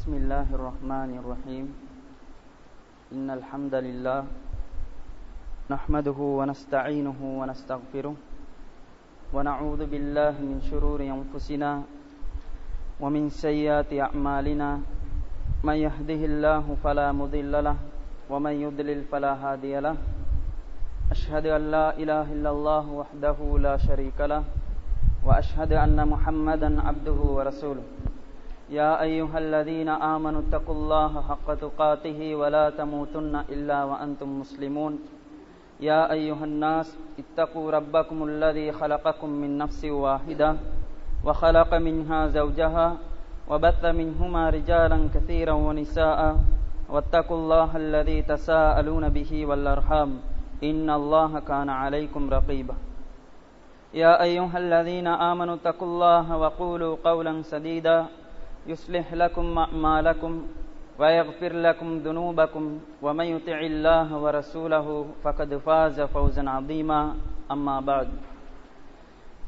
بسم الله الرحمن الرحيم إن الحمد لله نحمده ونستعينه ونستغفره ونعوذ بالله من شرور أنفسنا ومن سيئات أعمالنا من يهده الله فلا مضل له ومن يضلل فلا هادي له أشهد أن لا إله إلا الله وحده لا شريك له وأشهد أن محمدا عبده ورسوله يا أيها الذين آمنوا اتقوا الله حق تقاته ولا تموتن إلا وأنتم مسلمون يا أيها الناس اتقوا ربكم الذي خلقكم من نفس واحدة وخلق منها زوجها وبث منهما رجالا كثيرا ونساء واتقوا الله الذي تساءلون به والأرحام إن الله كان عليكم رقيبا يا أيها الذين آمنوا اتقوا الله وقولوا قولا سديدا يصلح لكم أعمالكم ويغفر لكم ذنوبكم ومن يطع الله ورسوله فقد فاز فوزا عظيما أما بعد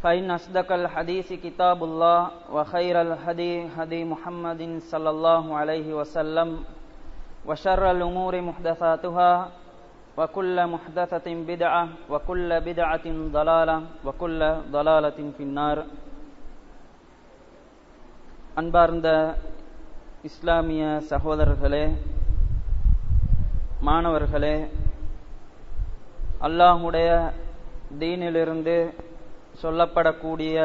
فإن أصدق الحديث كتاب الله وخير الهدي هدي محمد صلى الله عليه وسلم وشر الأمور محدثاتها وكل محدثة بدعة وكل بدعة ضلالة وكل ضلالة في النار. அன்பார்ந்த இஸ்லாமிய சகோதரர்களே, மாணவர்களே, அல்லாஹுடைய தீனிலிருந்து சொல்லப்படக்கூடிய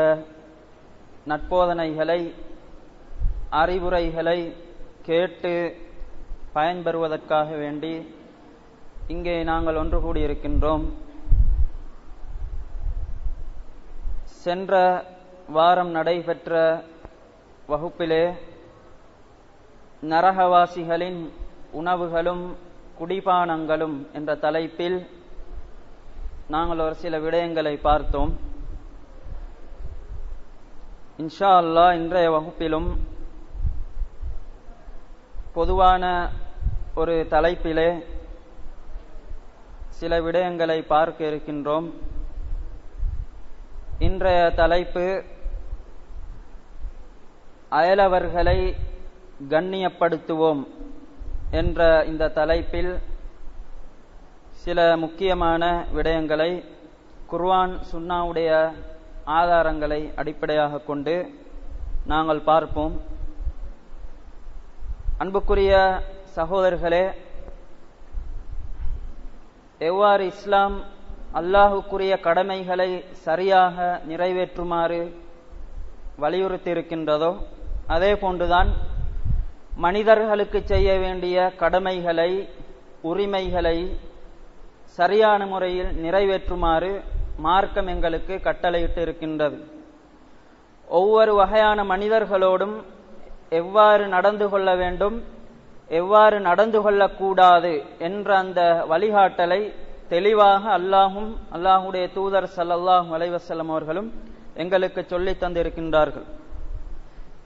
நற்போதனைகளை, அறிவுரைகளை கேட்டு பயன்பெறுவதற்காக வேண்டி இங்கே நாங்கள் ஒன்று கூடியிருக்கின்றோம். சென்ற வாரம் நடைபெற்ற வகுப்பிலே நரகவாசிகளின் உணவுகளும் குடிபானங்களும் என்ற தலைப்பில் நாங்கள் ஒரு சில விடயங்களை பார்த்தோம். இன்ஷா அல்லாஹ் இன்றைய வகுப்பிலும் பொதுவான ஒரு தலைப்பிலே சில விடயங்களை பார்க்க இருக்கின்றோம். இன்றைய தலைப்பு அயலவர்களை கண்ணியப்படுத்துவோம் என்ற இந்த தலைப்பில் சில முக்கியமான விடயங்களை குர்ஆன் சுன்னாவுடைய ஆதாரங்களை அடிப்படையாக கொண்டு நாங்கள் பார்ப்போம். அன்புக்குரிய சகோதரர்களே, எவ்வாறு இஸ்லாம் அல்லாஹுக்குரிய கடமைகளை சரியாக நிறைவேற்றுமாறு வலியுறுத்தி இருக்கின்றதோ அதே போன்றுதான் மனிதர்களுக்கு செய்ய வேண்டிய கடமைகளை, உரிமைகளை சரியான முறையில் நிறைவேற்றுமாறு மார்க்கம் எங்களுக்கு கட்டளையிட்டு இருக்கின்றது. ஒவ்வொரு வகையான மனிதர்களோடும் எவ்வாறு நடந்து கொள்ள வேண்டும், எவ்வாறு நடந்து கொள்ளக்கூடாது என்ற அந்த வழிகாட்டலை தெளிவாக அல்லாஹும் அல்லாஹுடைய தூதர் ஸல்லல்லாஹு அலைஹி வஸல்லம் அவர்களும் எங்களுக்கு சொல்லி தந்திருக்கின்றார்கள்.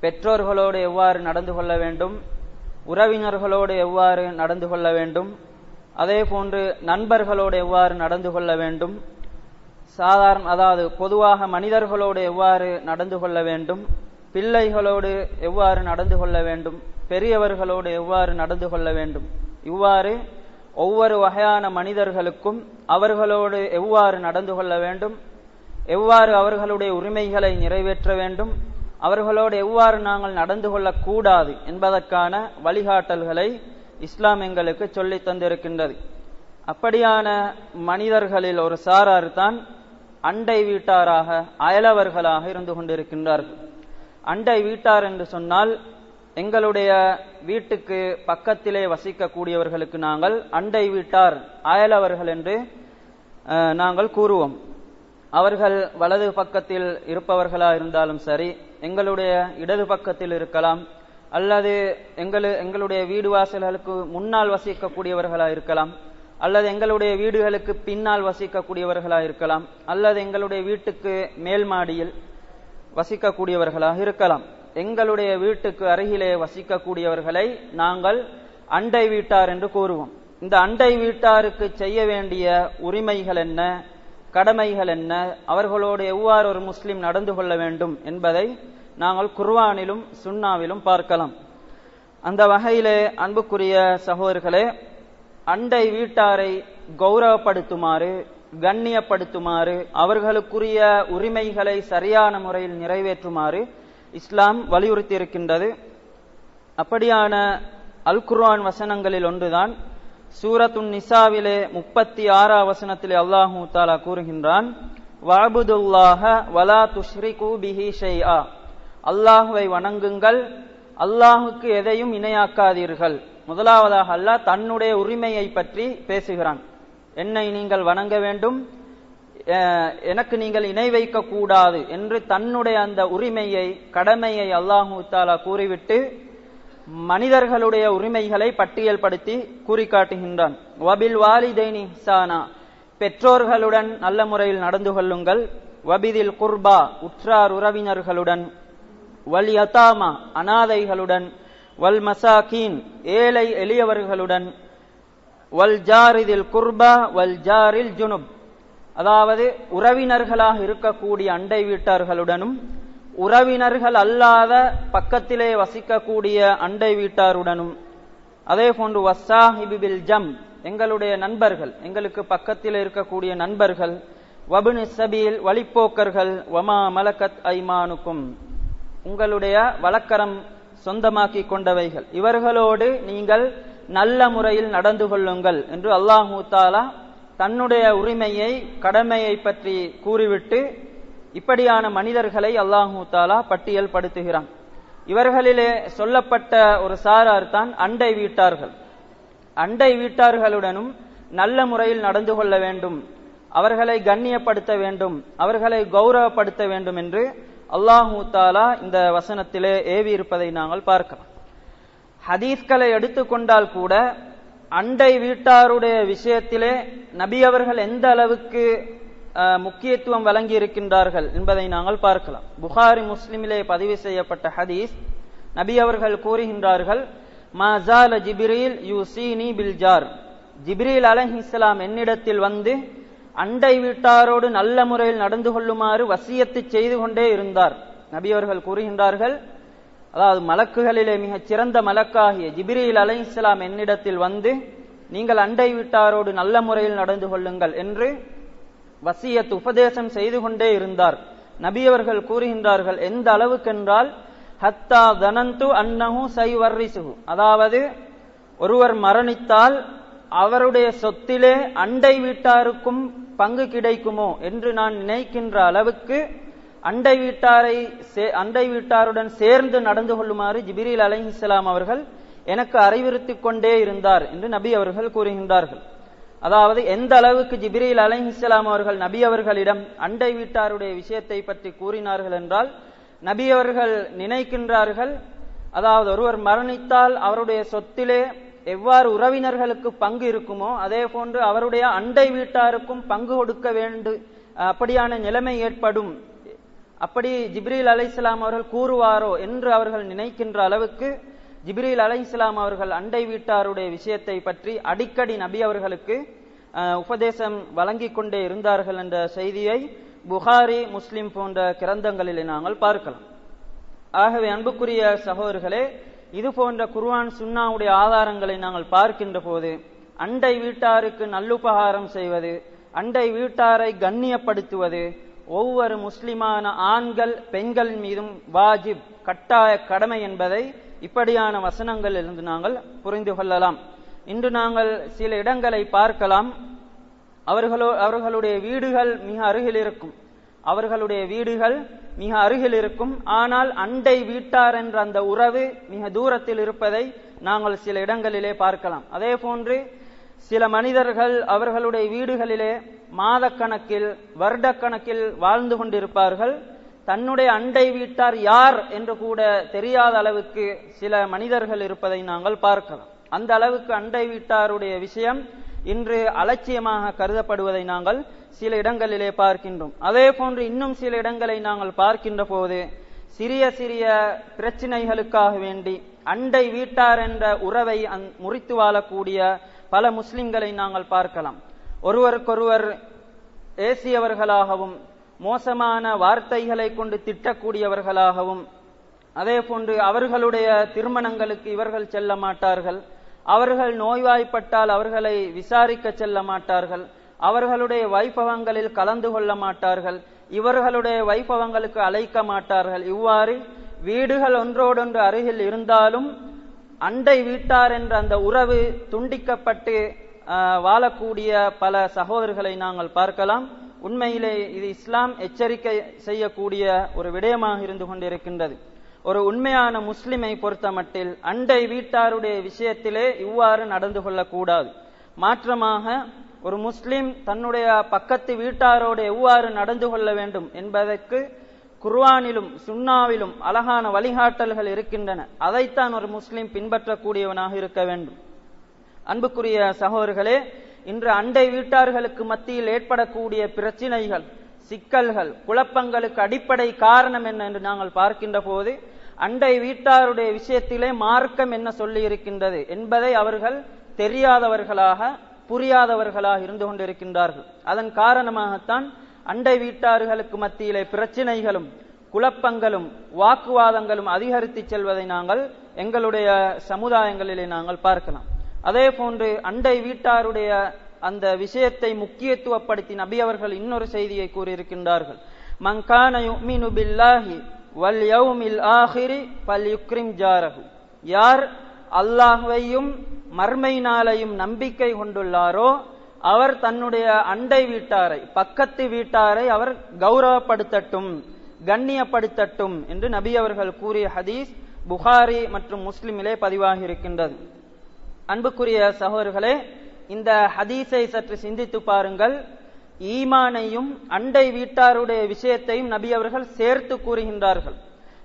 பெற்றோர்களோடு எவ்வாறு நடந்து கொள்ள வேண்டும், உறவினர்களோடு எவ்வாறு நடந்து கொள்ள வேண்டும், அதே போன்று நண்பர்களோடு எவ்வாறு நடந்து கொள்ள வேண்டும், அதாவது பொதுவாக மனிதர்களோடு எவ்வாறு நடந்து கொள்ள வேண்டும், பிள்ளைகளோடு எவ்வாறு நடந்து கொள்ள வேண்டும், பெரியவர்களோடு எவ்வாறு நடந்து கொள்ள வேண்டும், இவ்வாறு ஒவ்வொரு வகையான மனிதர்களுக்கும் அவர்களோடு எவ்வாறு நடந்து கொள்ள வேண்டும், எவ்வாறு அவர்களுடைய உரிமைகளை நிறைவேற்ற வேண்டும், அவர்களோடு எவ்வாறு நாங்கள் நடந்து கொள்ளக்கூடாது என்பதற்கான வழிகாட்டல்களை இஸ்லாம் எங்களுக்கு சொல்லி தந்திருக்கின்றது. அப்படியான மனிதர்களில் ஒரு சாரார் தான் அண்டை வீட்டாராக, அயலவர்களாக இருந்து கொண்டிருக்கின்றார்கள். அண்டை வீட்டார் என்று சொன்னால் எங்களுடைய வீட்டுக்கு பக்கத்திலே வசிக்கக்கூடியவர்களுக்கு நாங்கள் அண்டை வீட்டார், அயலவர்கள் என்று நாங்கள் கூறுவோம். அவர்கள் வலது பக்கத்தில் இருப்பவர்களா இருந்தாலும் சரி, எங்களுடைய இடது பக்கத்தில் இருக்கலாம், அல்லது எங்களுடைய வீடு வாசல்களுக்கு முன்னால் வசிக்கக்கூடியவர்களா இருக்கலாம், அல்லது எங்களுடைய வீடுகளுக்கு பின்னால் வசிக்கக்கூடியவர்களா இருக்கலாம், அல்லது எங்களுடைய வீட்டுக்கு மேல் மாடியில் வசிக்கக்கூடியவர்களாக இருக்கலாம். எங்களுடைய வீட்டுக்கு அருகிலே வசிக்கக்கூடியவர்களை நாங்கள் அண்டை வீட்டார் என்று கூறுவோம். இந்த அண்டை வீட்டாருக்கு செய்ய வேண்டிய உரிமைகள் என்ன, கடமைகள் என்ன, அவர்களோடு எவ்வாறு ஒரு முஸ்லிம் நடந்து கொள்ள வேண்டும் என்பதை நாங்கள் குர்ஆனிலும் சுன்னாவிலும் பார்க்கலாம். அந்த வகையிலே அன்புக்குரிய சகோதரர்களே, அண்டை வீட்டாரை கௌரவப்படுத்துமாறு, கண்ணியப்படுத்துமாறு, அவர்களுக்குரிய உரிமைகளை சரியான முறையில் நிறைவேற்றுமாறு இஸ்லாம் வலியுறுத்தி இருக்கின்றது. அப்படியான அல் குர்ஆன் வசனங்களில் ஒன்றுதான் சூரத்துன் நிசாவிலே 36 வசனத்திலே அல்லாஹு தஆலா கூறுகின்றான், வஅபுதுல்லாஹ வலா துஷ்ரிகு பிஹி ஷைஆ, அல்லாஹுவை வணங்குங்கள், அல்லாஹுக்கு எதையும் இணையாக்காதீர்கள். முதலாவதாக அல்லாஹ் தன்னுடைய உரிமையை பற்றி பேசுகிறான். என்னை நீங்கள் வணங்க வேண்டும், எனக்கு நீங்கள் இணை வைக்க கூடாது என்று தன்னுடைய அந்த உரிமையை, கடமையை அல்லாஹு தஆலா கூறிவிட்டு மனிதர்களுடைய உரிமைகளை பட்டியல் படுத்தி கூறி காட்டுகின்றான். வபில் வாலிதைனி இஹ்சானா, பெற்றோர்களுடன் நல்ல முறையில் நடந்து கொள்ளுங்கள். வபிதில் குர்பா, உற்றார் உறவினர்களுடன். வல் யதாமா, அனாதைகளுடன். வல் மசாகீன், ஏழை எளியவர்களுடன். வல் ஜாரிதில் குர்பா வல் ஜாரில் ஜுனுப், அதாவது உறவினர்களாக இருக்கக்கூடிய அண்டை வீட்டார்களுடனும் உறவினர்கள் அல்லாத பக்கத்திலே வசிக்கக்கூடிய அண்டை வீட்டாருடனும். அதே போன்று வஸ்ஸாஹிபி பில் ஜம், எங்களுடைய நண்பர்கள், எங்களுக்கு பக்கத்தில் இருக்கக்கூடிய நண்பர்கள். வபின் சபீல், வழிப்போக்கர்கள். வமா மலக்கத் ஐமானுக்கும், உங்களுடைய வழக்கரம் சொந்தமாக்கி கொண்டவைகள், இவர்களோடு நீங்கள் நல்ல முறையில் நடந்து கொள்ளுங்கள் என்று அல்லாஹு தஆலா தன்னுடைய உரிமையை, கடமையை பற்றி கூறிவிட்டு இப்படியான மனிதர்களை அல்லாஹு தஆலா பட்டியல் படுத்துகிறான். இவர்களிலே சொல்லப்பட்ட ஒரு சாரார் தான் அண்டை வீட்டார்கள். அண்டை வீட்டார்களுடனும் நல்ல முறையில் நடந்து கொள்ள வேண்டும், அவர்களை கண்ணியப்படுத்த வேண்டும், அவர்களை கௌரவப்படுத்த வேண்டும் என்று அல்லாஹு தஆலா இந்த வசனத்திலே ஏவி இருப்பதை நாங்கள் பார்க்கலாம். ஹதீஸ்களை எடுத்துக்கொண்டால் கூட அண்டை வீட்டாருடைய விஷயத்திலே நபி அவர்கள் எந்த அளவுக்கு முக்கியத்துவம் வழங்கி இருக்கின்றார்கள் என்பதை நாங்கள் பார்க்கலாம். புகாரி முஸ்லிமிலே பதிவு செய்யப்பட்ட ஹதீஸ், நபி அவர்கள் கூறுகின்றார்கள், மாஸால ஜிப்ரீல் யூசீனி பில் ஜார், ஜிப்ரீல் அலைஹிஸ்ஸலாம் என்னிடத்தில் வந்து அண்டை வீட்டாரோடு நல்ல முறையில் நடந்து கொள்ளுமாறு வசியத்து செய்து கொண்டே இருந்தார். நபி அவர்கள் கூறுகின்றார்கள், அதாவது மலக்குகளிலே மிகச் சிறந்த மலக்காகிய ஜிப்ரீல் அலைஹிஸ்ஸலாம் என்னிடத்தில் வந்து நீங்கள் அண்டை வீட்டாரோடு நல்ல முறையில் நடந்து கொள்ளுங்கள் என்று வசியத், உபதேசம் செய்து கொண்டே இருந்தார். நபி அவர்கள் கூறுகின்றார்கள், எந்த அளவுக்கென்றால் ஹத்தா தனந்து அன்னஹு சைவர்ரிசுஹு, அதாவது ஒருவர் மரணித்தால் அவருடைய சொத்திலே அண்டை வீட்டாருக்கும் பங்கு கிடைக்குமோ என்று நான் நினைக்கின்ற அளவுக்கு அண்டை வீட்டாருடன் சேர்ந்து நடந்து கொள்ளுமாறு ஜிப்ரீல் அலைஹிஸ்ஸலாம் அவர்கள் எனக்கு அறிவுறுத்திக் கொண்டே இருந்தார் என்று நபி அவர்கள் கூறுகின்றார்கள். அதாவது எந்த அளவுக்கு ஜிப்ரீல் அலைஹிஸ்ஸலாம் அவர்கள் நபி அவர்களிடம் அண்டை வீட்டாருடைய விஷயத்தை பற்றி கூறினார்கள் என்றால், நபி அவர்கள் நினைக்கின்றார்கள், அதாவது ஒருவர் மரணித்தால் அவருடைய சொத்திலே எவ்வாறு உறவினர்களுக்கு பங்கு இருக்குமோ அதே போன்று அவருடைய அண்டை வீட்டாருக்கும் பங்கு கொடுக்க வேண்டும், அப்படியான நிலைமை ஏற்படும், அப்படி ஜிப்ரீல் அலைஹிஸ்ஸலாம் அவர்கள் கூறுவாரோ என்று அவர்கள் நினைக்கின்ற அளவுக்கு ஜிப்ரீல் அலைஹிஸ்ஸலாம் அவர்கள் அண்டை வீட்டாருடைய விஷயத்தை பற்றி அடிக்கடி நபி அவர்களுக்கு உபதேசம் வழங்கி கொண்டே இருந்தார்கள் என்ற செய்தியை புகாரி, முஸ்லிம் போன்ற கிரந்தங்களில் நாங்கள் பார்க்கலாம். ஆகவே அன்புக்குரிய சகோதரர்களே, இது போன்ற குர்ஆன் சுன்னாவுடைய ஆதாரங்களை நாங்கள் பார்க்கின்ற போது அண்டை வீட்டாருக்கு நல்லுபகாரம் செய்வது, அண்டை வீட்டாரை கண்ணியப்படுத்துவது ஒவ்வொரு முஸ்லிமான ஆண்கள் பெண்களின் மீதும் வாஜிப், கட்டாய கடமை என்பதை இப்படியான வசனங்களிலிருந்து நாங்கள் புரிந்து கொள்ளலாம். இன்று நாங்கள் சில இடங்களை பார்க்கலாம், அவர்களுடைய வீடுகள் மிக அருகில் இருக்கும், அவர்களுடைய வீடுகள் மிக அருகில் இருக்கும், ஆனால் அண்டை வீட்டார் என்ற அந்த உறவு மிக தூரத்தில் இருப்பதை நாங்கள் சில இடங்களிலே பார்க்கலாம். அதே போன்று சில மனிதர்கள் அவர்களுடைய வீடுகளிலே மாதக்கணக்கில், வருடக்கணக்கில் வாழ்ந்து கொண்டிருப்பார்கள். தன்னுடைய அண்டை வீட்டார் யார் என்று கூட தெரியாத அளவுக்கு சில மனிதர்கள் இருப்பதை நாங்கள் பார்க்கலாம். அந்த அளவுக்கு அண்டை வீட்டாருடைய விஷயம் இன்று அலட்சியமாக கருதப்படுவதை நாங்கள் சில இடங்களிலே பார்க்கின்றோம். அதே போன்று இன்னும் சில இடங்களை நாங்கள் பார்க்கின்ற போது சிறிய சிறிய பிரச்சனைகளுக்காக வேண்டி அண்டை வீட்டார் என்ற உறவை முறித்து வாழக்கூடிய பல முஸ்லிம்களை நாங்கள் பார்க்கலாம். ஒருவருக்கொருவர் ஏசியவர்களாகவும் மோசமான வார்த்தைகளை கொண்டு திட்டக்கூடியவர்களாகவும் அதே போன்று அவர்களுடைய திருமணங்களுக்கு இவர்கள் செல்ல மாட்டார்கள். அவர்கள் நோய்வாய்ப்பட்டால் அவர்களை விசாரிக்க செல்ல மாட்டார்கள். அவர்களுடைய வைபவங்களில் கலந்து கொள்ள மாட்டார்கள். இவர்களுடைய வைபவங்களுக்கு அழைக்க மாட்டார்கள். இவ்வாறு வீடுகள் ஒன்றோடொன்று அருகில் இருந்தாலும் அண்டை வீட்டார் என்ற அந்த உறவு துண்டிக்கப்பட்டு வாழக்கூடிய பல சகோதரர்களை நாங்கள் பார்க்கலாம். உண்மையிலே இது இஸ்லாம் எச்சரிக்கை செய்யக்கூடிய ஒரு விடயமாக இருந்து கொண்டிருக்கின்றது. ஒரு உண்மையான முஸ்லிமை பொறுத்தமட்டில் அண்டை வீட்டாருடைய விஷயத்திலே இவ்வாறு நடந்து கொள்ளக்கூடாது. மாற்றமாக ஒரு முஸ்லிம் தன்னுடைய பக்கத்து வீட்டாரோடு எவ்வாறு நடந்து கொள்ள வேண்டும் என்பதற்கு குர்ஆனிலும் சுன்னாவிலும் அழகான வழிகாட்டல்கள் இருக்கின்றன. அதைத்தான் ஒரு முஸ்லிம் பின்பற்றக்கூடியவனாக இருக்க வேண்டும். அன்புக்குரிய சகோதரர்களே, இன்று அண்டை வீட்டார்களுக்கு மத்தியில் ஏற்படக்கூடிய பிரச்சினைகள், சிக்கல்கள், குழப்பங்களுக்கு அடிப்படை காரணம் என்ன என்று நாங்கள் பார்க்கின்ற போது அண்டை வீட்டாருடைய விஷயத்திலே மார்க்கம் என்ன சொல்லி இருக்கின்றது என்பதை அவர்கள் தெரியாதவர்களாக புரியாதவர்களாக இருந்து கொண்டிருக்கின்றார்கள். அதன் காரணமாகத்தான் அண்டை வீட்டார்களுக்கு மத்தியிலே பிரச்சினைகளும் குழப்பங்களும் வாக்குவாதங்களும் அதிகரித்து செல்வதை நாங்கள் எங்களுடைய சமுதாயங்களிலே நாங்கள் பார்க்கலாம். அதே போன்று அண்டை வீட்டாருடைய அந்த விஷயத்தை முக்கியத்துவப்படுத்தி நபி அவர்கள் இன்னொரு செய்தியை கூறியிருக்கின்றார்கள். மன் கான யுமினு பில்லாஹி வல் யௌமில் ஆகிரி ஃபல்யுக்ரிம் ஜாரஹு. யார் அல்லாஹ்வையும் மர்மை நாளையும் நம்பிக்கை கொண்டுள்ளாரோ அவர் தன்னுடைய அண்டை வீட்டாரை, பக்கத்து வீட்டாரை அவர் கௌரவப்படுத்தட்டும், கண்ணியப்படுத்தட்டும் என்று நபி அவர்கள் கூறிய ஹதீஸ் புகாரி மற்றும் முஸ்லிமிலே பதிவாகி இருக்கின்றது. அன்புக்குரிய சகோதரர்களே, இந்த ஹதீஸை சற்று சிந்தித்து பாருங்கள். ஈமானையும் அண்டை வீட்டாருடைய விஷயத்தையும் நபி அவர்கள் சேர்த்து கூறுகின்றார்கள்.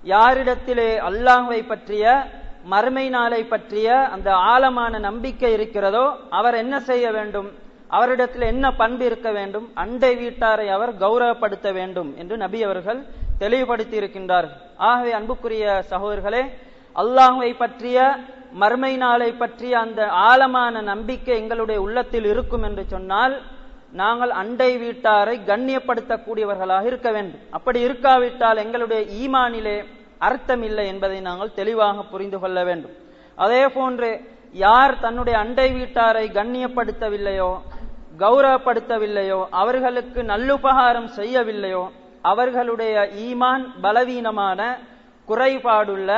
யாரிடத்திலே அல்லாஹ்வை பற்றிய மறுமை நாளை பற்றிய அந்த ஆழமான நம்பிக்கை இருக்கிறதோ அவர் என்ன செய்ய வேண்டும், அவரிடத்தில் என்ன பண்பு இருக்க வேண்டும், அண்டை வீட்டாரை அவர் கௌரவப்படுத்த வேண்டும் என்று நபி அவர்கள் தெளிவுபடுத்தி இருக்கின்றார்கள். ஆகவே அன்புக்குரிய சகோதரர்களே, அல்லாஹ்வை பற்றிய மறுமை நாளை பற்றிய அந்த ஆழமான நம்பிக்கை எங்களுடைய உள்ளத்தில் இருக்கும் என்று சொன்னால் நாங்கள் அண்டை வீட்டாரை கண்ணியப்படுத்தக்கூடியவர்களாக இருக்க வேண்டும். அப்படி இருக்காவிட்டால் எங்களுடைய ஈமானிலே அர்த்தம் இல்லை என்பதை நாங்கள் தெளிவாக புரிந்து கொள்ள வேண்டும். அதே போன்று யார் தன்னுடைய அண்டை வீட்டாரை கண்ணியப்படுத்தவில்லையோ, கௌரவப்படுத்தவில்லையோ, அவர்களுக்கு நல்லுபகாரம் செய்யவில்லையோ அவர்களுடைய ஈமான் பலவீனமான, குறைபாடுள்ள,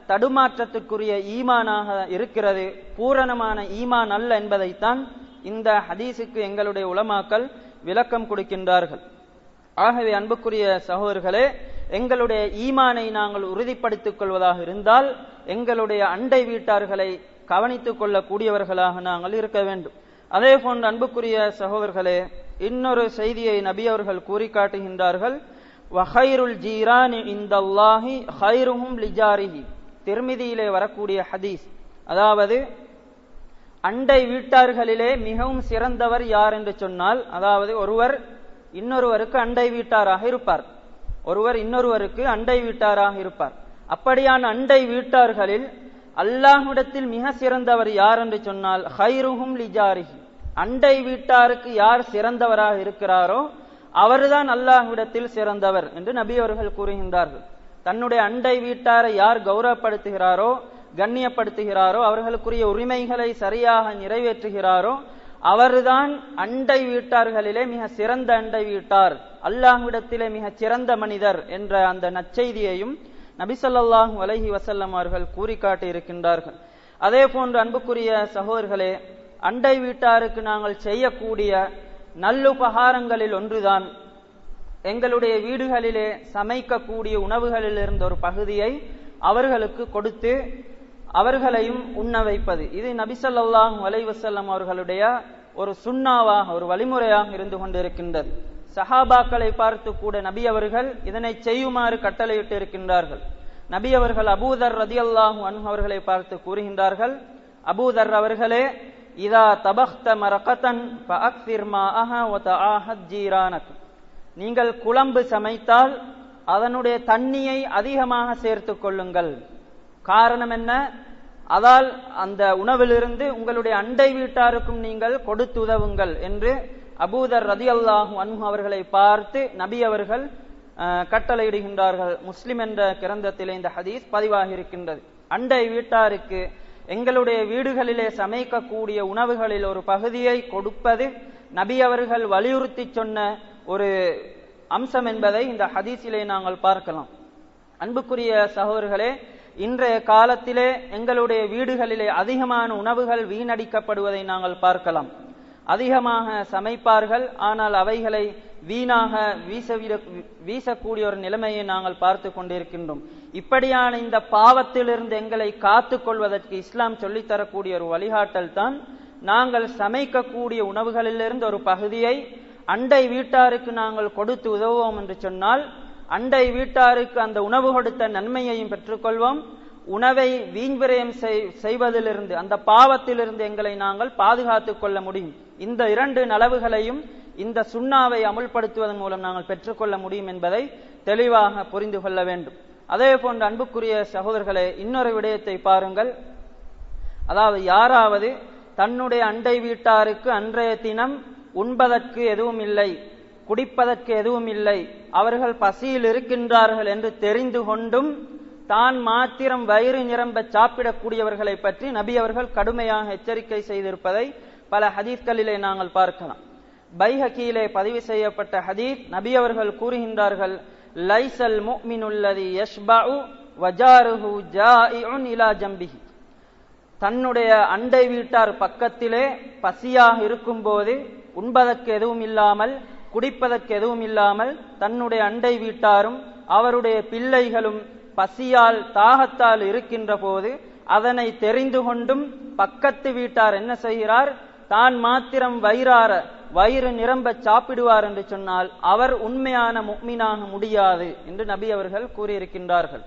தடுமாற்றத்திற்குரிய ஈமானாக இருக்கிறது, பூரணமான ஈமான் அல்ல என்பதைத்தான் இந்த ஹதீஸுக்கு எங்களுடைய உலமாக்கள் விளக்கம் கொடுக்கின்றார்கள். ஆகவே அன்புக்குரிய சகோதரர்களே, எங்களுடைய ஈமானை நாங்கள் உறுதிப்படுத்திக் கொள்வதாக இருந்தால் எங்களுடைய அண்டை வீட்டார்களை கவனித்துக் கொள்ளக்கூடியவர்களாக நாங்கள் இருக்க வேண்டும். அதே போன்று அன்புக்குரிய சகோதரர்களே, இன்னொரு செய்தியை நபி அவர்கள் கூறி காட்டுகின்றார்கள். வஹைருல் ஜீரானி இந்தல்லாஹி ஹைருஹும் லிஜாரிஹி. திர்மிதியிலே வரக்கூடிய ஹதீஸ். அதாவது அண்டை வீட்டார்களிலே மிகவும் சிறந்தவர் யார் என்று சொன்னால், அதாவது ஒருவர் இன்னொருவருக்கு அண்டை வீட்டாராக இருப்பார், ஒருவர் இன்னொருவருக்கு அண்டை வீட்டாராக இருப்பார். அப்படியான அண்டை வீட்டார்களில் அல்லாஹ்விடத்தில் மிக சிறந்தவர் யார் என்று சொன்னால் ஹைருஹும் லிஜாரிஹி. அண்டை வீட்டாருக்கு யார் சிறந்தவராக இருக்கிறாரோ அவர்தான் அல்லாஹ்விடத்தில் சிறந்தவர் என்று நபி அவர்கள் கூறுகின்றார்கள். தன்னுடைய அண்டை வீட்டாரை யார் கௌரவப்படுத்துகிறாரோ, கண்ணியப்படுத்துகிறாரோ, அவர்களுக்குரிய உரிமைகளை சரியாக நிறைவேற்றுகிறாரோ அவர்தான் அண்டை வீட்டார்களிலே மிக சிறந்த அண்டை வீட்டார், அல்லாஹ்விடத்திலே மிக சிறந்த மனிதர் என்ற அந்த நற்செய்தியையும் நபி ஸல்லல்லாஹு அலைஹி வஸல்லம் அவர்கள் கூறி காட்டி இருக்கின்றார்கள். அதே போன்று அன்புக்குரிய சகோதரர்களே, அண்டை வீட்டாருக்கு நாங்கள் செய்யக்கூடிய நல்லுபகாரங்களில் ஒன்றுதான் எங்களுடைய வீடுகளிலே சமைக்கக்கூடிய உணவுகளில் இருந்த ஒரு பகுதியை அவர்களுக்கு கொடுத்து அவர்களையும் உண்ண வைப்பது. இது நபி ஸல்லல்லாஹு அலைஹி வஸல்லம் அவர்களுடைய ஒரு சுன்னாவாக, ஒரு வழிமுறையாக இருந்து கொண்டிருக்கின்றது. சஹாபாக்களை பார்த்து கூட நபி அவர்கள் இதனை செய்யுமாறு கட்டளையிட்டு இருக்கின்றார்கள். நபி அவர்கள் அபூதர் ரதியல்லாஹு அன்ஹு அவர்களை பார்த்து கூறுகின்றார்கள், அபூதர் அவர்களே, இதா தபக்த மரகதன் ஃபஅக்ஸிர் மாஅஹா வ தஆஹத் ஜீரானக். நீங்கள் குழம்பு சமைத்தால் அதனுடைய தண்ணியை அதிகமாக சேர்த்துக் கொள்ளுங்கள். காரணம் என்ன? அதால் அந்த உணவிலிருந்து உங்களுடைய அண்டை வீட்டாருக்கும் நீங்கள் கொடுத்து உதவுங்கள் என்று அபூதர் ரதியல்லாஹு அன்ஹு அவர்களை பார்த்து நபி அவர்கள் கட்டளையிடுகின்றார்கள். முஸ்லிம் என்ற கிரந்தத்திலே இந்த ஹதீஸ் பதிவாகி இருக்கின்றது. அண்டை வீட்டாருக்கு எங்களுடைய வீடுகளிலே சமைக்கக்கூடிய உணவுகளில் ஒரு பகுதியை கொடுப்பது நபி அவர்கள் வலியுறுத்தி சொன்ன ஒரு அம்சம் என்பதை இந்த ஹதீஸிலே நாங்கள் பார்க்கலாம். அன்புக்குரிய சகோதரர்களே, இன்றைய காலத்திலே எங்களுடைய வீடுகளிலே அதிகமான உணவுகள் வீணடிக்கப்படுவதை நாங்கள் பார்க்கலாம். அதிகமாக சமைப்பார்கள், ஆனால் அவைகளை வீணாக வீசக்கூடிய ஒரு நிலைமையை நாங்கள் பார்த்து கொண்டிருக்கின்றோம். இப்படியான இந்த பாவத்திலிருந்து எங்களை காத்து கொள்வதற்கு இஸ்லாம் சொல்லித்தரக்கூடிய ஒரு வழிகாட்டல் தான் நாங்கள் சமைக்கக்கூடிய உணவுகளிலிருந்து ஒரு பகுதியை அண்டை வீட்டாருக்கு நாங்கள் கொடுத்து உதவுவோம் என்று சொன்னால் அண்டை வீட்டாருக்கு அந்த உணவு கொடுத்த நன்மையையும் பெற்றுக்கொள்வோம். உணவை வீண்விரயம் செய்வதிலிருந்து, அந்த பாவத்திலிருந்து எங்களை நாங்கள் பாதுகாத்துக் கொள்ள முடியும். இந்த இரண்டு நலவுகளையும் இந்த சுண்ணாவை அமுல்படுத்துவதன் மூலம் நாங்கள் பெற்றுக்கொள்ள முடியும் என்பதை தெளிவாக புரிந்து கொள்ள வேண்டும். அதே போன்று அன்புக்குரிய சகோதரர்களே, இன்னொரு விடயத்தை பாருங்கள். அதாவது யாராவது தன்னுடைய அண்டை வீட்டாருக்கு அன்றைய தினம் உண்பதற்கு எதுவும் இல்லை, குடிப்பதற்கு எதுவும் இல்லை, அவர்கள் பசியில் இருக்கின்றார்கள் என்று தெரிந்து கொண்டும் தான் மாத்திரம் வயிறு நிரம்ப சாப்பிடக்கூடியவர்களை பற்றி நபி அவர்கள் கடுமையாக எச்சரிக்கை செய்திருப்பதை பல ஹதீஸ்களிலே நாங்கள் பார்க்கலாம். பைஹகியிலே பதிவு செய்யப்பட்ட ஹதீஸ், நபி அவர்கள் கூறுகின்றார்கள், லைசல் முஃமினுல்லதி யஷ்பஉ வஜாருஹு ஜாஇஉன் இலா ஜம்பிஹி. தன்னுடைய அண்டை வீட்டார் பக்கத்திலே பசியாக இருக்கும்போது உண்பதற்கு எதுவும் இல்லாமல் குடிப்பதற்கு எதுவும் இல்லாமல் தன்னுடைய அண்டை வீட்டாரும் அவருடைய பிள்ளைகளும் பசியால் தாகத்தால் இருக்கின்ற போது அதனை தெரிந்து கொண்டும் பக்கத்து வீட்டார் என்ன செய்கிறார், தான் மாத்திரம் வயிறு நிரம்ப சாப்பிடுவார் என்று சொன்னால் அவர் உண்மையான முஃமினாக முடியாது என்று நபி அவர்கள் கூறியிருக்கின்றார்கள்.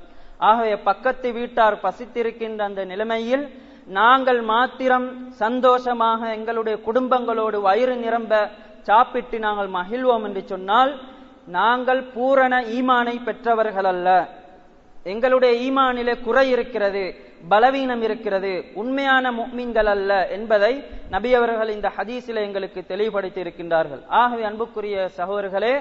ஆகவே பக்கத்து வீட்டார் பசித்திருக்கின்ற அந்த நிலைமையில் நாங்கள் மாத்திரம் சந்தோஷமாக எங்களுடைய குடும்பங்களோடு வயிறு நிரம்ப சாப்பிட்டு நாங்கள் மகிழ்வோம் என்று சொன்னால் நாங்கள் பூரண ஈமானை பெற்றவர்கள் அல்ல. எங்களுடைய ஈமானிலே குறை இருக்கிறது, பலவீனம் இருக்கிறது, உண்மையான முஃமின்கள் அல்ல என்பதை நபி அவர்கள் இந்த ஹதீஸிலே எங்களுக்கு தெளிவுபடுத்தி இருக்கின்றார்கள். ஆகவே அன்புக்குரிய சகோதரர்களே,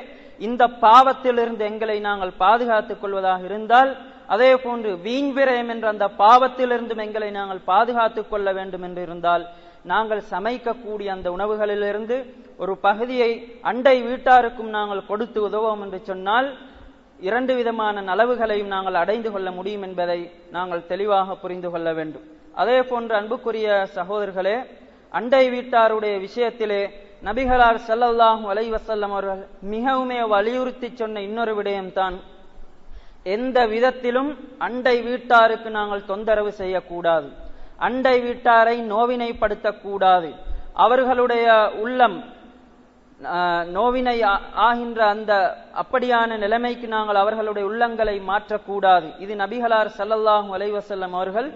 இந்த பாவத்திலிருந்து எங்களை நாங்கள் பாதுகாத்துக் கொள்வதாக இருந்தால், அதே போன்று வீண்விரயம் என்ற அந்த பாவத்திலிருந்தும் எங்களை நாங்கள் பாதுகாத்துக் கொள்ள வேண்டும் என்று இருந்தால், நாங்கள் சமைக்கக்கூடிய அந்த உணவுகளிலிருந்து ஒரு பகுதியை அண்டை வீட்டாருக்கும் நாங்கள் கொடுத்து உதவோம் என்று சொன்னால் இரண்டு விதமான நலவுகளையும் நாங்கள் அடைந்து கொள்ள முடியும் என்பதை நாங்கள் தெளிவாக புரிந்து கொள்ள வேண்டும். அதே போன்று அன்புக்குரிய சகோதரர்களே, அண்டை வீட்டாருடைய விஷயத்திலே நபிகளார் ஸல்லல்லாஹு அலைஹி வஸல்லம் அவர்கள் மிகவுமே வலியுறுத்தி சொன்ன இன்னொரு விடயம்தான், எந்த விதத்திலும் அண்டை வீட்டாருக்கு நாங்கள் தொந்தரவு செய்யக்கூடாது, அண்டை வீட்டாரை நோவினைப்படுத்தக்கூடாது, அவர்களுடைய உள்ளம் நோவினை ஆகின்ற அந்த அப்படியான நிலைமைக்கு நாங்கள் அவர்களுடைய உள்ளங்களை மாற்றக்கூடாது. இது நபிகளார் ஸல்லல்லாஹு அலைஹி வஸல்லம் அவர்கள்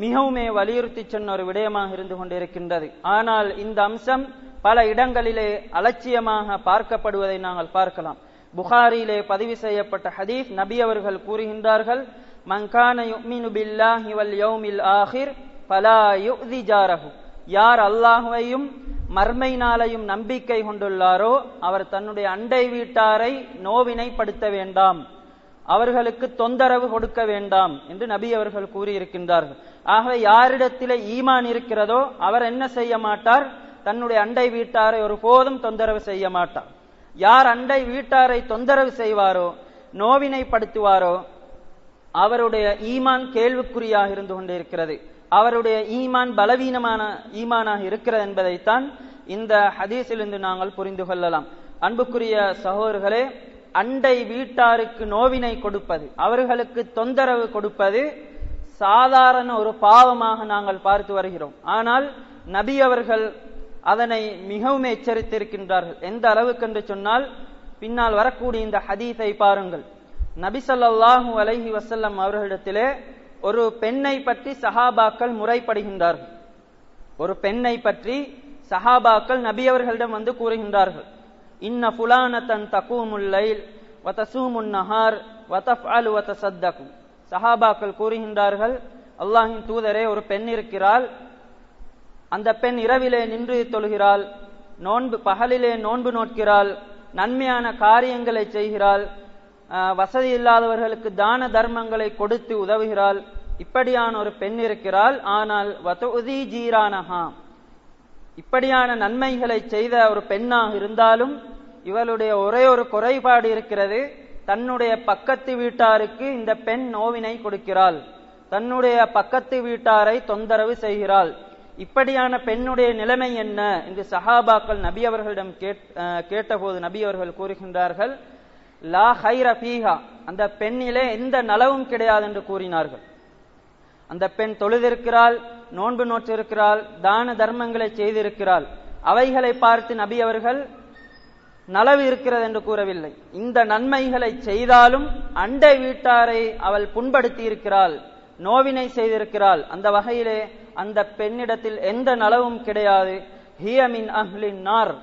மிகவுமே வலியுறுத்தி சொன்ன ஒரு விடயமாக இருந்து கொண்டிருக்கின்றது. ஆனால் இந்த அம்சம் பல இடங்களிலே அலட்சியமாக பார்க்கப்படுவதை நாங்கள் பார்க்கலாம். புகாரியிலே பதிவு செய்யப்பட்ட ஹதீஸ், நபி அவர்கள் கூறுகின்றார்கள், மன் கான யுமினு பில்லாஹி வல் யௌமில் ஆகிர் ஃபலா யுதி ஜாரஹு. யார் அல்லாஹ்வையும் மர்மை நாளையும் நம்பிக்கை கொண்டுள்ளாரோ அவர் தன்னுடைய அண்டை வீட்டாரை நோவினைப்படுத்த வேண்டாம், அவர்களுக்கு தொந்தரவு கொடுக்க வேண்டாம் என்று நபி அவர்கள் கூறியிருக்கின்றார்கள். ஆகவே யாரிடத்திலே ஈமான் இருக்கிறதோ அவர் என்ன செய்ய மாட்டார், தன்னுடைய அண்டை வீட்டாரை ஒருபோதும் தொந்தரவு செய்ய மாட்டார். யார் அண்டை வீட்டாரை தொந்தரவு செய்வாரோ, நோவினைப்படுத்துவாரோ, அவருடைய ஈமான் கேள்விக்குறியாக இருந்து கொண்டிருக்கிறது, அவருடைய ஈமான் பலவீனமான ஈமானாக இருக்கிறது என்பதைத்தான் இந்த ஹதீஸிலிருந்து நாங்கள் புரிந்து கொள்ளலாம். அன்புக்குரிய சகோதரர்களே, அண்டை வீட்டாருக்கு நோவினை கொடுப்பது, அவர்களுக்கு தொந்தரவு கொடுப்பது சாதாரண ஒரு பாவமாக நாங்கள் பார்த்து வருகிறோம். ஆனால் நபி அவர்கள் அதனை மிகவும் எச்சரித்திருக்கின்றார்கள். எந்த அளவுக்கு என்று சொன்னால், பின்னால் வரக்கூடிய இந்த ஹதீஸை பாருங்கள். நபி ஸல்லல்லாஹு அலைஹி வஸல்லம் அவர்களிடத்திலே ஒரு பெண்ணை பற்றி சஹாபாக்கள் முறைப்படுகின்றார்கள். ஒரு பெண்ணை பற்றி சஹாபாக்கள் நபி அவர்களிடம் வந்து கூறுகின்றார்கள், இன்ன ஃபுலானத்தன் தகூமுல் லைல் வ தஸூமுன் நஹார் வ தஃஅலு வ தஸத்தகு. சஹாபாக்கள் கூறுகின்றார்கள், அல்லாஹ்வின் தூதரே, ஒரு பெண் இருக்கிறாள், அந்த பெண் இரவிலே நின்று தொழுகிறாள், பகலிலே நோன்பு நோட்கிறாள், நன்மையான காரியங்களை செய்கிறாள், வசதி இல்லாதவர்களுக்கு தான தர்மங்களை கொடுத்து உதவுகிறாள். இப்படியான ஒரு பெண் இருக்கிறாள். ஆனால் வதுதி ஜீரானஹா, இப்படியான நன்மைகளை செய்த ஒரு பெண்ணாக இருந்தாலும் இவளுடைய ஒரே ஒரு குறைபாடு இருக்கிறது. தன்னுடைய பக்கத்து வீட்டாருக்கு இந்த பெண் நோவினை கொடுக்கிறாள், தன்னுடைய பக்கத்து வீட்டாரை தொந்தரவு செய்கிறாள். இப்படியான பெண்ணுடைய நிலைமை என்ன என்று சஹாபாக்கள் நபி அவர்களிடம் கேட்டபோது நபி அவர்கள் கூறுகின்றார்கள், லா ஹைர ஃபீஹா, அந்த பெண்ணிலே எந்த நலவும் கிடையாது என்று கூறினார்கள். அந்த பெண் தொழுதிருக்கிறாள், நோன்பு நோற்றிருக்கிறாள், தான தர்மங்களை செய்திருக்கிறாள். அவைகளை பார்த்து நபி அவர்கள் நலவு இருக்கிறது என்று கூறவில்லை. இந்த நன்மைகளை செய்தாலும் அண்டை வீட்டாரை அவள் புண்படுத்தி இருக்கிறாள், நோவினை செய்திருக்கிறாள். அந்த வகையிலே அந்த பெண்ணிடத்தில் எந்த நலவும் கிடையாது. ஹிய மின் அஹ்லின் நார்,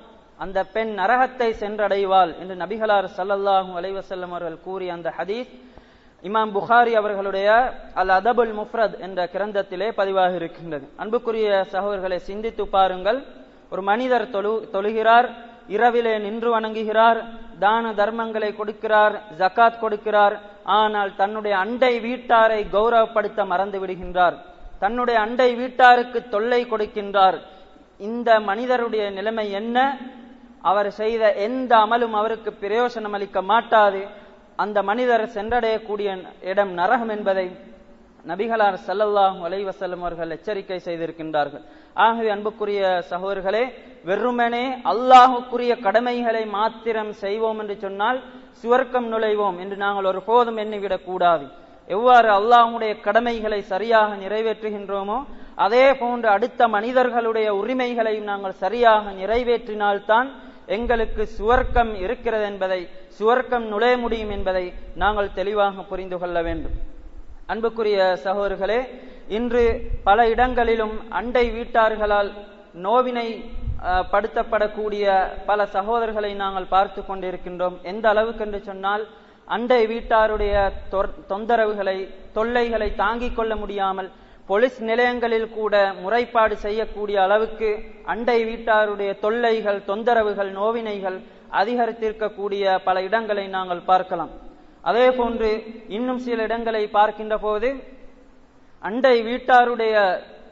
அந்த பெண் நரகத்தை சென்றடைவாள் என்று நபிகளார் ஸல்லல்லாஹு அலைஹி வஸல்லம் அவர்கள் கூறிய அந்த ஹதீஸ் இமாம் புகாரி அவர்களுடைய அல் அதபுல் முஃப்ரத் என்ற கிரந்தத்திலே பதிவாக இருக்கின்றது. அன்புக்குரிய சகோதரர்களை, சிந்தித்து பாருங்கள். ஒரு மனிதர் தொழுகிறார், இரவிலே நின்று வணங்குகிறார், தான தர்மங்களை கொடுக்கிறார், ஜகாத் கொடுக்கிறார். ஆனால் தன்னுடைய அண்டை வீட்டாரை கௌரவப்படுத்த மறந்து விடுகின்றார், தன்னுடைய அண்டை வீட்டாருக்கு தொல்லை கொடுக்கின்றார். இந்த மனிதருடைய நிலைமை என்ன? அவர் செய்த எந்த அமலும் அவருக்கு பிரயோசனம் அளிக்க மாட்டாது. அந்த மனிதர் சென்றடையக்கூடிய இடம் நரகம் என்பதை நபிகளார் ஸல்லல்லாஹு அலைஹி வஸல்லம் அவர்கள் எச்சரிக்கை செய்திருக்கின்றார்கள். ஆகவே அன்புக்குரிய சகோதரர்களே, வெறுமனே அல்லாஹுக்குரிய கடமைகளை மாத்திரம் செய்வோம் என்று சொன்னால் சுவர்க்கம் நுழைவோம் என்று நாங்கள் ஒரு போதும் எண்ணிவிடக் கூடாது. எவ்வாறு அல்லாஹுடைய கடமைகளை சரியாக நிறைவேற்றுகின்றோமோ அதே போன்று அடுத்த மனிதர்களுடைய உரிமைகளையும் நாங்கள் சரியாக நிறைவேற்றினால்தான் எங்களுக்கு சுவர்க்கம் இருக்கிறது என்பதை, சுவர்க்கம் நுழைய முடியும் என்பதை நாங்கள் தெளிவாக புரிந்து கொள்ள வேண்டும். அன்புக்குரிய சகோதரர்களே, இன்று பல இடங்களிலும் அண்டை வீட்டார்களால் நோவினை படுத்தப்படக்கூடிய பல சகோதரர்களை நாங்கள் பார்த்து கொண்டிருக்கின்றோம். எந்த அளவுக்கு என்று சொன்னால், அண்டை வீட்டாருடைய தொந்தரவுகளை, தொல்லைகளை தாங்கிக் கொள்ள முடியாமல் போலீஸ் நிலையங்களில் கூட முறைப்பாடு செய்யக்கூடிய அளவுக்கு அண்டை வீட்டாருடைய தொல்லைகள், தொந்தரவுகள், நோவினைகள் அதிகரித்திருக்கக்கூடிய பல இடங்களை நாங்கள் பார்க்கலாம். அதே போன்று இன்னும் சில இடங்களை பார்க்கின்ற போது அண்டை வீட்டாருடைய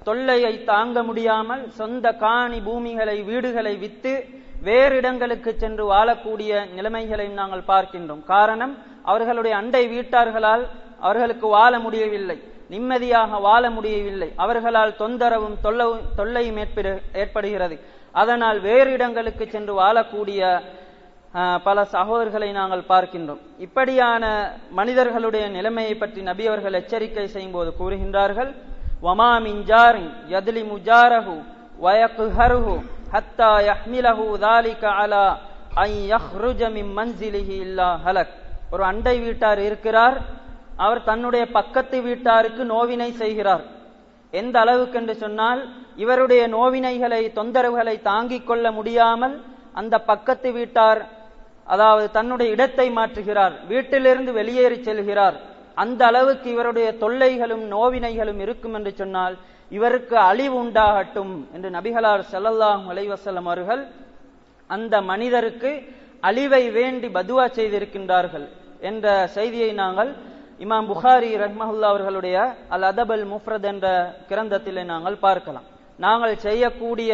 தொல்லையை தாங்க முடியாமல் சொந்த காணி பூமிகளை, வீடுகளை வித்து வேறு இடங்களுக்கு சென்று வாழக்கூடிய நிலைமைகளையும் நாங்கள் பார்க்கின்றோம். காரணம், அவர்களுடைய அண்டை வீட்டார்களால் அவர்களுக்கு வாழ முடியவில்லை, நிம்மதியாக வாழ முடியவில்லை, அவர்களால் தொந்தரவும் தொல்லையும் ஏற்படுகிறது. அதனால் வேறு இடங்களுக்கு சென்று வாழக்கூடிய பல சகோதரர்களை நாங்கள் பார்க்கின்றோம். இப்படியான மனிதர்களுடைய நிலைமையை பற்றி நபி அவர்கள் எச்சரிக்கை செய்யும் போது கூறுகின்றார்கள், வமா மின் ஜாரின் யத்லிமு ஜாரஹு வயக்ஹருஹு ஹத்தா யஹ்மிலஹு ذلك அலா அன் யஹ்ருஜ மின் மன்சிலிஹி இல்லா ஹலக். ஒரு அண்டை வீட்டார் இருக்கிறார், அவர் தன்னுடைய பக்கத்து வீட்டாருக்கு நோவினை செய்கிறார். எந்த அளவுக்கு என்று சொன்னால், இவருடைய நோவினைகளை, தொந்தரவுகளை தாங்கிக் கொள்ள முடியாமல் அந்த பக்கத்து வீட்டார், அதாவது தன்னுடைய இடத்தை மாற்றுகிறார், வீட்டிலிருந்து வெளியேறி செல்கிறார். அந்த அளவுக்கு இவருடைய தொல்லைகளும் நோவினைகளும் இருக்கும் என்று சொன்னால் இவருக்கு அழிவு உண்டாகட்டும் என்று நபிகளார் ஸல்லல்லாஹு அலைஹி வஸல்லம் அவர்கள் அந்த மனிதருக்கு அழிவை வேண்டி பதுவா செய்திருக்கின்றார்கள் என்ற செய்தியை நாங்கள் இமாம் புகாரி ரஹ்மஹுல்லாஹ் அவர்களுடைய அல் அதபுல் முஃப்ரத் என்ற கிரந்தத்திலே நாங்கள் பார்க்கலாம். நாங்கள் செய்யக்கூடிய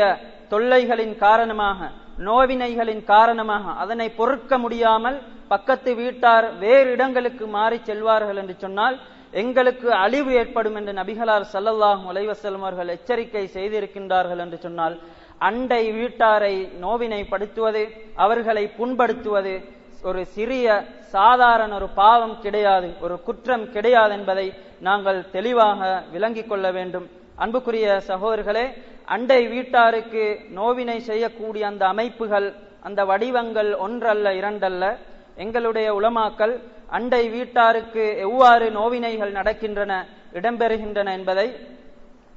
தொல்லைகளின் காரணமாக, நோவினைகளின் காரணமாக அதனை பொறுக்க முடியாமல் பக்கத்து வீட்டார் வேறு இடங்களுக்கு மாறி செல்வார்கள் என்று சொன்னால் எங்களுக்கு அழிவு ஏற்படும் என்று நபிகளார் ஸல்லல்லாஹு அலைஹி வஸல்லம் அவர்கள் எச்சரிக்கை செய்திருக்கின்றார்கள் என்று சொன்னால், அண்டை வீட்டாரை நோவினைப்படுத்துவது, அவர்களை புண்படுத்துவது ஒரு சிறிய சாதாரண ஒரு பாவம் கிடையாது, ஒரு குற்றம் கிடையாது என்பதை நாங்கள் தெளிவாக விளங்கிக் கொள்ள வேண்டும். அன்புக்குரிய சகோதரர்களே, அண்டை வீட்டாருக்கு நோவினை செய்யக்கூடிய அந்த அமைப்புகள், அந்த வடிவங்கள் ஒன்றல்ல இரண்டல்ல. எங்களுடைய உலமாக்கள் அண்டை வீட்டாருக்கு எவ்வாறு நோவினைகள் நடக்கின்றன, இடம்பெறுகின்றன என்பதை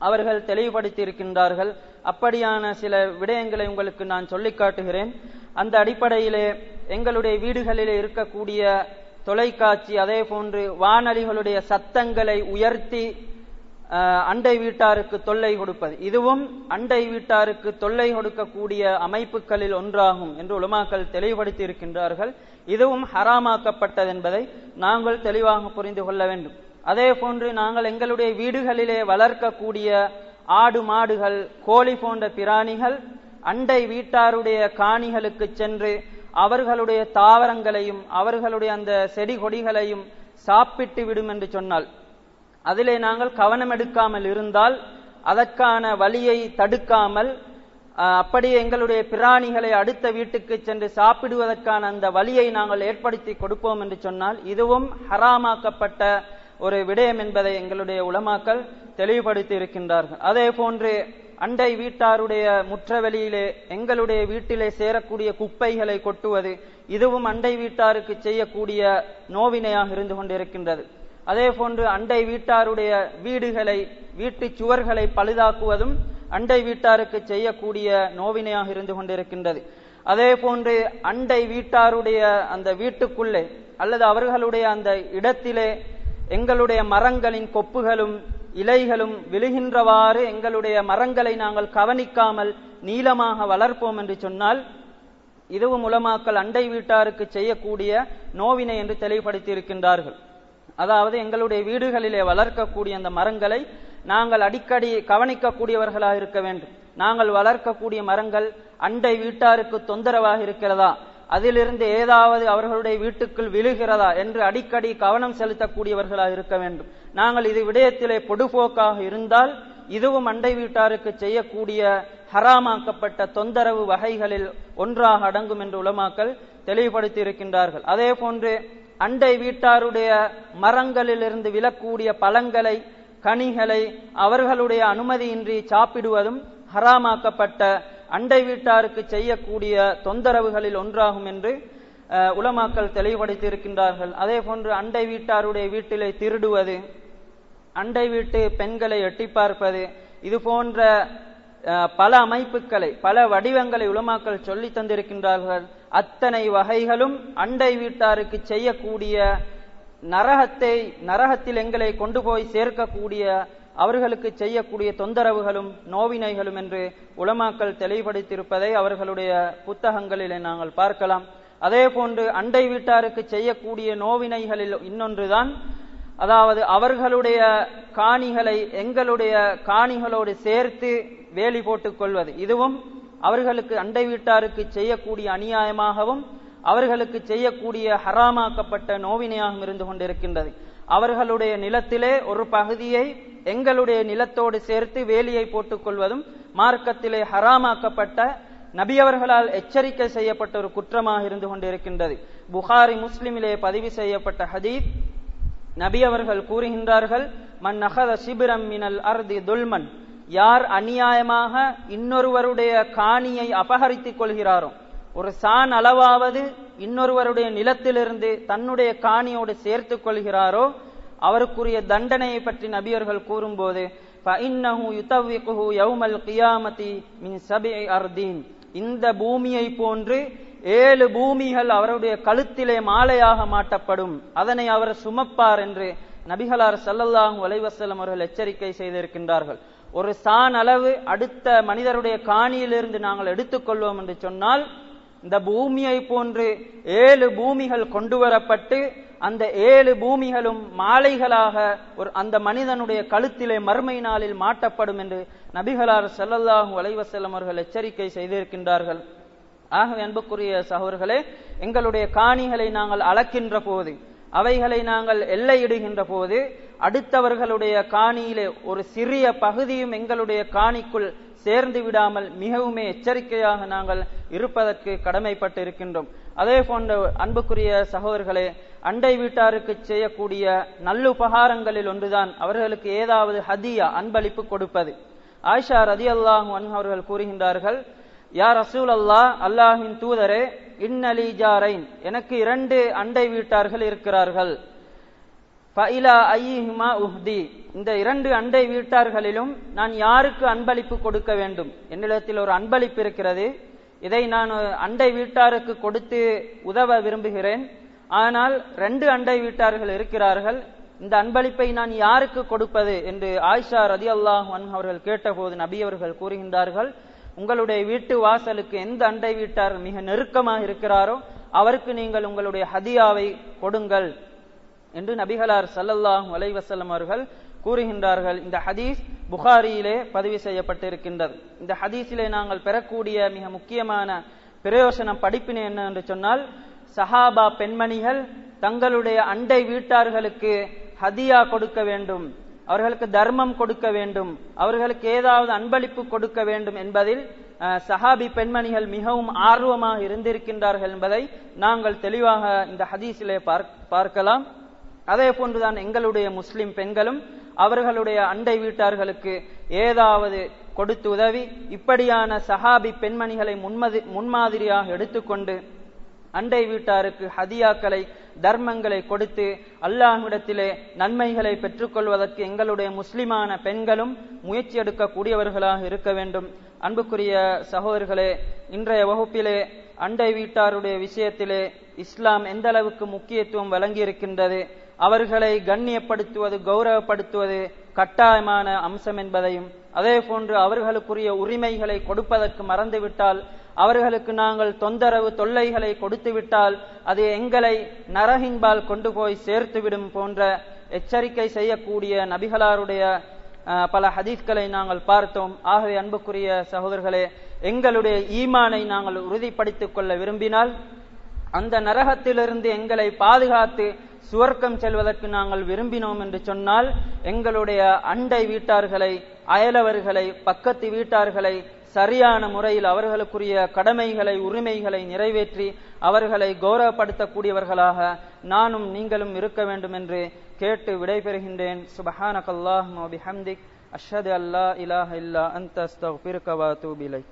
அவர்கள் தெளிவுபடுத்தி இருக்கின்றார்கள். அப்படியான சில விடயங்களை உங்களுக்கு நான் சொல்லிக் காட்டுகிறேன். அந்த அடிப்படையிலே எங்களுடைய வீடுகளிலே இருக்கக்கூடிய தொலைக்காட்சி, அதே போன்று வானொலிகளுடைய சத்தங்களை உயர்த்தி அண்டை வீட்டாருக்கு தொல்லை கொடுப்பது, இதுவும் அண்டை வீட்டாருக்கு தொல்லை கொடுக்கக்கூடிய அமைப்புகளில் ஒன்றாகும் என்று உலமாக்கள் தெளிவுபடுத்தி இருக்கின்றார்கள். இதுவும் ஹராமாக்கப்பட்டது என்பதை நாங்கள் தெளிவாக புரிந்து கொள்ள வேண்டும். அதே போன்று நாங்கள் எங்களுடைய வீடுகளிலே வளர்க்கக்கூடிய ஆடு மாடுகள் கோழி போன்ற பிராணிகள் அண்டை வீட்டாருடைய காணிகளுக்கு சென்று அவர்களுடைய தாவரங்களையும் அவர்களுடைய அந்த செடி கொடிகளையும் சாப்பிட்டு விடும் என்று சொன்னால், அதிலே நாங்கள் கவனம் எடுக்காமல் இருந்தால், அதற்கான வழியை தடுக்காமல் அப்படியே எங்களுடைய பிராணிகளை அடுத்த வீட்டுக்கு சென்று சாப்பிடுவதற்கான அந்த வழியை நாங்கள் ஏற்படுத்தி கொடுப்போம் என்று சொன்னால், இதுவும் ஹராமாக்கப்பட்ட ஒரு விடயம் என்பதை எங்களுடைய உலமாக்கள் தெளிவுபடுத்தி இருக்கின்றார்கள். அதே போன்று அண்டை வீட்டாருடைய முற்றவெளியிலே எங்களுடைய வீட்டிலே சேரக்கூடிய குப்பைகளை கொட்டுவது, இதுவும் அண்டை வீட்டாருக்கு செய்யக்கூடிய நோவினையாக இருந்து கொண்டிருக்கின்றது. அதே போன்று அண்டை வீட்டாருடைய வீடுகளை வீட்டு சுவர்களை பழுதாக்குவதும் அண்டை வீட்டாருக்கு செய்யக்கூடிய நோவினையாக இருந்து கொண்டிருக்கின்றது. அதே போன்று அண்டை வீட்டாருடைய அந்த வீட்டுக்குள்ளே அல்லது அவர்களுடைய அந்த இடத்திலே எங்களுடைய மரங்களின் கொப்புகளும் இலைகளும் விழுகின்றவாறு எங்களுடைய மரங்களை நாங்கள் கவனிக்காமல் நீளமாக வளர்ப்போம் என்று சொன்னால், இதுவும் உலமாக்கள் அண்டை வீட்டாருக்கு செய்யக்கூடிய நோவினை என்று தெளிவுபடுத்தி இருக்கின்றார்கள். அதாவது எங்களுடைய வீடுகளிலே வளர்க்கக்கூடிய அந்த மரங்களை நாங்கள் அடிக்கடி கவனிக்கக்கூடியவர்களாக இருக்க வேண்டும். நாங்கள் வளர்க்கக்கூடிய மரங்கள் அண்டை வீட்டாருக்கு தொந்தரவாக இருக்கிறதா, அதிலிருந்து ஏதாவது அவர்களுடைய வீட்டுக்குள் விழுகிறதா என்று அடிக்கடி கவனம் செலுத்தக்கூடியவர்களாக இருக்க வேண்டும். நாங்கள் இது விடயத்திலே பொடுபோக்காக இருந்தால், இதுவும் அண்டை வீட்டாருக்கு செய்யக்கூடிய ஹராமாக்கப்பட்ட தொந்தரவு வகைகளில் ஒன்றாக அடங்கும் என்று உலமாக்கள் தெளிவுபடுத்தி இருக்கின்றார்கள். அதே போன்று அண்டை வீட்டாருடைய மரங்களிலிருந்து விழக்கூடிய பழங்களை கனிகளை அவர்களுடைய அனுமதியின்றி சாப்பிடுவதும் ஹராமாக்கப்பட்ட அண்டை வீட்டாருக்கு செய்யக்கூடிய தொந்தரவுகளில் ஒன்றாகும் என்று உலமாக்கள் தெளிவுபடுத்தி இருக்கின்றார்கள். அதே போன்று அண்டை வீட்டாருடைய வீட்டிலே திருடுவது, அண்டை வீட்டு பெண்களை எட்டி பார்ப்பது, இது போன்ற பல அமைப்புகளை பல வடிவங்களை உலமாக்கள் சொல்லி தந்திருக்கின்றார்கள். அத்தனை வகைகளும் அண்டை வீட்டாருக்கு செய்யக்கூடிய நரகத்தில் எங்களை கொண்டு போய் சேர்க்கக்கூடிய அவர்களுக்கு செய்யக்கூடிய தொந்தரவுகளும் நோவினைகளும் என்று உலமாக்கள் தெளிவுபடுத்தியிருப்பதை அவர்களுடைய புத்தகங்களிலே நாங்கள் பார்க்கலாம். அதே போன்று அண்டை வீட்டாருக்கு செய்யக்கூடிய நோவினைகளில் இன்னொன்றுதான், அதாவது அவர்களுடைய காணிகளை எங்களுடைய காணிகளோடு சேர்த்து வேலி போட்டுக் கொள்வது, இதுவும் அவர்களுக்கு அண்டை வீட்டாருக்கு செய்யக்கூடிய அநியாயமாகவும் அவர்களுக்கு செய்யக்கூடிய ஹராமாக்கப்பட்ட நோவினையாகவும் இருந்து கொண்டிருக்கின்றது. அவர்களுடைய நிலத்திலே ஒரு பகுதியை எங்களுடைய நிலத்தோடு சேர்த்து வேலியை போட்டுக் கொள்வதும் மார்க்கத்திலே ஹராமாக்கப்பட்ட நபி அவர்களால் எச்சரிக்கை செய்யப்பட்ட ஒரு குற்றமாக இருந்து கொண்டிருக்கின்றது. புகாரி முஸ்லிமிலே பதிவு செய்யப்பட்ட ஹதீஸ், நபி அவர்கள் கூறுகின்றார்கள், மன் அகத சிபிரம் மினல் அர்தி துல்மன், யார் அநியாயமாக இன்னொருவருடைய காணியை அபகரித்துக் கொள்கிறாரோ, ஒரு சான் அளவாவது இன்னொருவருடைய நிலத்திலிருந்து தன்னுடைய காணியோடு சேர்த்து கொள்கிறாரோ, அவருக்குரிய தண்டனையை பற்றி நபியர்கள் கூறும்போது, இந்த பூமியை போன்று 7 பூமிகள் அவருடைய கழுத்திலே மாலையாக மாட்டப்படும், அதனை அவர் சுமப்பார் என்று நபிகளார் ஸல்லல்லாஹு அலைஹி வஸல்லம் அவர்கள் எச்சரிக்கை செய்திருக்கின்றார்கள். ஒரு சான் அளவு அடுத்த மனிதருடைய காணியிலிருந்து நாங்கள் எடுத்துக்கொள்வோம் என்று சொன்னால், இந்த பூமியை போன்று 7 பூமிகள் கொண்டு வரப்பட்டு அந்த 7 பூமிகளும் மாலைகளாக அந்த மனிதனுடைய கழுத்திலே மறுமை நாளில் மாட்டப்படும் என்று நபிகளார் ஸல்லல்லாஹு அலைஹி வஸல்லம் அவர்கள் எச்சரிக்கை செய்திருக்கின்றார்கள். ஆகவே அன்புக்குரிய சகோதரர்களே, எங்களுடைய காணிகளை நாங்கள் அளக்கின்ற போது, அவைகளை நாங்கள் எல்லையிடுகின்ற போது, அடுத்தவர்களுடைய காணியிலே ஒரு சிறிய பகுதியும் எங்களுடைய காணிக்குள் சேர்ந்து விடாமல் மிகவும் எச்சரிக்கையாக நாங்கள் இருப்பதற்கு கடமைப்பட்டு இருக்கின்றோம். அதே போன்ற அன்புக்குரிய சகோதரர்களே, அண்டை வீட்டாருக்கு செய்யக்கூடிய நல்லுபகாரங்களில் ஒன்றுதான் அவர்களுக்கு ஏதாவது ஹதியா அன்பளிப்பு கொடுப்பது. ஆயிஷா ரலியல்லாஹு அன்ஹா அவர்கள் கூறுகின்றார்கள், யா ரசூல் அல்லாஹ், அல்லாஹ்வின் தூதரே, இன்னலி ஜாரைன், எனக்கு 2 அண்டை வீட்டார்கள் இருக்கிறார்கள். ஃபஇலா ஐயிஹுமா உஹ்தி, இந்த 2 அண்டை வீட்டார்களிலும் நான் யாருக்கு அன்பளிப்பு கொடுக்க வேண்டும்? என்னிடத்தில் ஒரு அன்பளிப்பு இருக்கிறது, இதை நான் அண்டை வீட்டாருக்கு கொடுத்து உதவ விரும்புகிறேன். ஆனால் 2 அண்டை வீட்டார்கள் இருக்கிறார்கள், இந்த அன்பளிப்பை நான் யாருக்கு கொடுப்பது என்று ஆயிஷா ரலியல்லாஹு அன்ஹா அவர்கள் கேட்டபோது நபி அவர்கள் கூறுகின்றார்கள், உங்களுடைய வீட்டு வாசலுக்கு எந்த அண்டை வீட்டார் மிக நெருக்கமாக இருக்கிறாரோ அவருக்கு நீங்கள் உங்களுடைய ஹதியாவை கொடுங்கள் என்று நபிகளார் ஸல்லல்லாஹு அலைஹி வஸல்லம் அவர்கள் கூறுகின்றார்கள். இந்த ஹதீஸ் புகாரியிலே பதிவு செய்யப்பட்டிருக்கின்றது. இந்த ஹதீஸிலே நாங்கள் பெறக்கூடிய மிக முக்கியமான பிரயோசனம் படிப்பினை என்ன என்று சொன்னால், சஹாபா பெண்மணிகள் தங்களுடைய அண்டை வீட்டார்களுக்கு ஹதியா கொடுக்க வேண்டும், அவர்களுக்கு தர்மம் கொடுக்க வேண்டும், அவர்களுக்கு ஏதாவது அன்பளிப்பு கொடுக்க வேண்டும் என்பதில் சஹாபி பெண்மணிகள் மிகவும் ஆர்வமாக இருந்திருக்கின்றார்கள் என்பதை நாங்கள் தெளிவாக இந்த ஹதீஸிலே பார்க்கலாம். அதே போன்றுதான் எங்களுடைய முஸ்லிம் பெண்களும் அவர்களுடைய அண்டை வீட்டார்களுக்கு ஏதாவது கொடுத்து உதவி, இப்படியான சஹாபி பெண்மணிகளை முன்மாதிரியாக எடுத்துக்கொண்டு அண்டை வீட்டாருக்கு ஹதியாக்களை தர்மங்களை கொடுத்து அல்லாஹ்விடத்திலே நன்மைகளை பெற்றுக்கொள்வதற்கு எங்களுடைய முஸ்லிமான பெண்களும் முயற்சி எடுக்கக்கூடியவர்களாக இருக்க வேண்டும். அன்புக்குரிய சகோதரர்களே, இன்றைய வகுப்பிலே அண்டை வீட்டாருடைய விஷயத்திலே இஸ்லாம் எந்த அளவுக்கு முக்கியத்துவம் வழங்கி இருக்கின்றது, அவர்களை கண்ணியப்படுத்துவது கௌரவப்படுத்துவது கட்டாயமான அம்சம் என்பதையும், அதே போன்று அவர்களுக்குரிய உரிமைகளை கொடுப்பதற்கு மறந்துவிட்டால், அவர்களுக்கு நாங்கள் தொந்தரவு தொல்லைகளை கொடுத்து விட்டால் அது எங்களை நரகின்பால் கொண்டு போய் சேர்த்துவிடும் போன்ற எச்சரிக்கை செய்யக்கூடிய நபிகளாருடைய பல ஹதீஸ்களை நாங்கள் பார்த்தோம். ஆகவே அன்புக்குரிய சகோதரர்களே, எங்களுடைய ஈமானை நாங்கள் உறுதிப்படுத்திக் கொள்ள விரும்பினால், அந்த நரகத்திலிருந்து எங்களை பாதுகாத்து சுவர்க்கம் செல்வதற்கு நாங்கள் விரும்பினோம் என்று சொன்னால், எங்களுடைய அண்டை வீட்டார்களை, அயலவர்களை, பக்கத்து வீட்டார்களை சரியான முறையில் அவர்களுக்குரிய கடமைகளை உரிமைகளை நிறைவேற்றி அவர்களை கௌரவப்படுத்தக்கூடியவர்களாக நானும் நீங்களும் இருக்க வேண்டும் என்று கேட்டு விடைபெறுகின்றேன். சுப்ஹானக்கல்லாஹும்ம வ பிஹம்திக் அஷ்ஹது அல்லா இலாஹ இல்லா அன்த அஸ்தக்ஃபிருக வ அத்தூபு இலைக்.